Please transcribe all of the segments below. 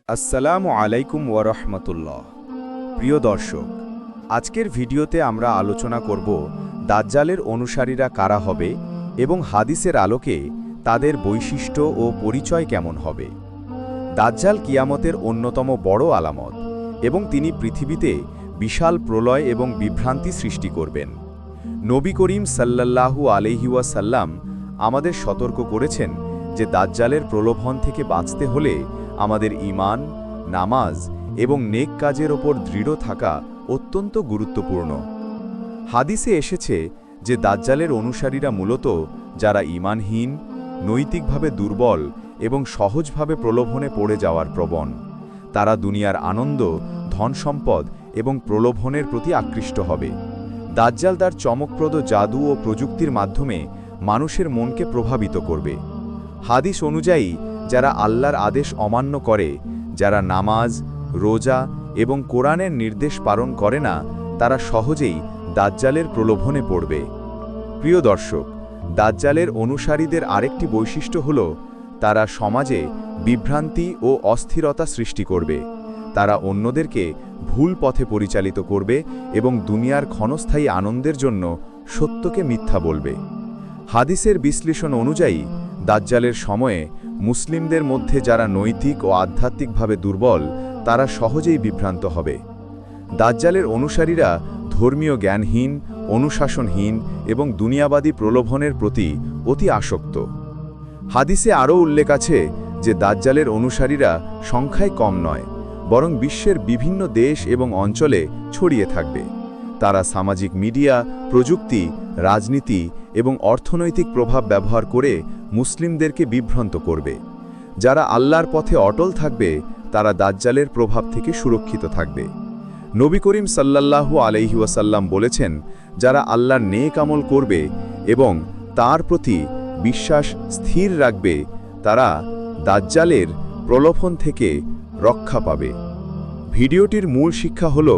আসসালামু আলাইকুম ওয়ারহমতুল্লাহ। প্রিয় দর্শক, আজকের ভিডিওতে আমরা আলোচনা করব দাজ্জালের অনুসারীরা কারা হবে এবং হাদিসের আলোকে তাদের বৈশিষ্ট্য ও পরিচয় কেমন হবে। দাজ্জাল কিয়ামতের অন্যতম বড় আলামত এবং তিনি পৃথিবীতে বিশাল প্রলয় এবং বিভ্রান্তি সৃষ্টি করবেন। নবী করিম সাল্লাল্লাহু আলাইহি ওয়াসাল্লাম আমাদের সতর্ক করেছেন যে দাজ্জালের প্রলোভন থেকে বাঁচতে হলে আমাদের ঈমান, নামাজ এবং নেক কাজের ওপর দৃঢ় থাকা অত্যন্ত গুরুত্বপূর্ণ। হাদিসে এসেছে যে দাজ্জালের অনুসারীরা মূলত যারা ঈমানহীন, নৈতিকভাবে দুর্বল এবং সহজভাবে প্রলোভনে পড়ে যাওয়ার প্রবণ। তারা দুনিয়ার আনন্দ, ধনসম্পদ এবং প্রলোভনের প্রতি আকৃষ্ট হবে। দাজ্জাল তার চমকপ্রদ জাদু ও প্রযুক্তির মাধ্যমে মানুষের মনকে প্রভাবিত করবে। হাদিস অনুযায়ী যারা আল্লাহর আদেশ অমান্য করে, যারা নামাজ, রোজা এবং কোরআনের নির্দেশ পালন করে না, তারা সহজেই দাজ্জালের প্রলোভনে পড়বে। প্রিয় দর্শক, দাজ্জালের অনুসারীদের আরেকটি বৈশিষ্ট্য হল তারা সমাজে বিভ্রান্তি ও অস্থিরতা সৃষ্টি করবে। তারা অন্যদেরকে ভুল পথে পরিচালিত করবে এবং দুনিয়ার ক্ষণস্থায়ী আনন্দের জন্য সত্যকে মিথ্যা বলবে। হাদিসের বিশ্লেষণ অনুযায়ী দাজ্জালের সময়ে মুসলিমদের মধ্যে যারা নৈতিক ও আধ্যাত্মিকভাবে দুর্বল, তারা সহজেই বিভ্রান্ত হবে। দাজ্জালের অনুসারীরা ধর্মীয় জ্ঞানহীন, অনুশাসনহীন এবং দুনিয়াবাদী প্রলোভনের প্রতি অতি আসক্ত। হাদিসে আরও উল্লেখ আছে যে দাজ্জালের অনুসারীরা সংখ্যায় কম নয়, বরং বিশ্বের বিভিন্ন দেশ এবং অঞ্চলে ছড়িয়ে থাকবে। তারা সামাজিক মিডিয়া, প্রযুক্তি, রাজনীতি এবং অর্থনৈতিক প্রভাব ব্যবহার করে মুসলিমদেরকে বিভ্রান্ত করবে। যারা আল্লাহর পথে অটল থাকবে তারা দাজ্জালের প্রভাব থেকে সুরক্ষিত থাকবে। নবী করিম সাল্লাল্লাহু আলাইহি ওয়াসাল্লাম বলেছেন, যারা আল্লাহর নেক আমল করবে এবং তার প্রতি বিশ্বাস স্থির রাখবে তারা দাজ্জালের প্রলোভন থেকে রক্ষা পাবে। ভিডিওটির মূল শিক্ষা হল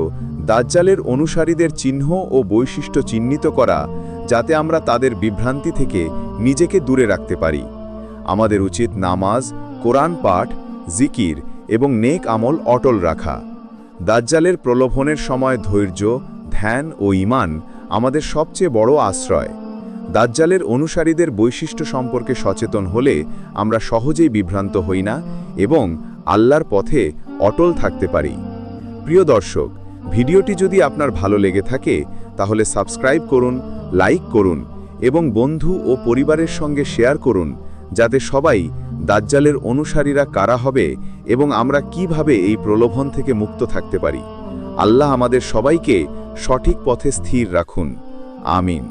দাজ্জালের অনুসারীদের চিহ্ন ও বৈশিষ্ট্য চিহ্নিত করা, যাতে আমরা তাদের বিভ্রান্তি থেকে নিজেকে দূরে রাখতে পারি। আমাদের উচিত নামাজ, কোরআন পাঠ, জিকির এবং নেক আমল অটল রাখা। দাজ্জালের প্রলোভনের সময় ধৈর্য, ধ্যান ও ঈমান আমাদের সবচেয়ে বড় আশ্রয়। দাজ্জালের অনুসারীদের বৈশিষ্ট্য সম্পর্কে সচেতন হলে আমরা সহজেই বিভ্রান্ত হই না এবং আল্লাহর পথে অটল থাকতে পারি। প্রিয় দর্শক, ভিডিওটি যদি আপনার ভালো লেগে থাকে তাহলে সাবস্ক্রাইব করুন, লাইক করুন এবং বন্ধু ও পরিবারের সঙ্গে শেয়ার করুন, যাতে সবাই দাজ্জালের অনুসারীরা কারা হবে এবং আমরা কিভাবে এই প্রলোভন থেকে মুক্ত থাকতে পারি। আল্লাহ আমাদের সবাইকে সঠিক পথে স্থির রাখুন। আমিন।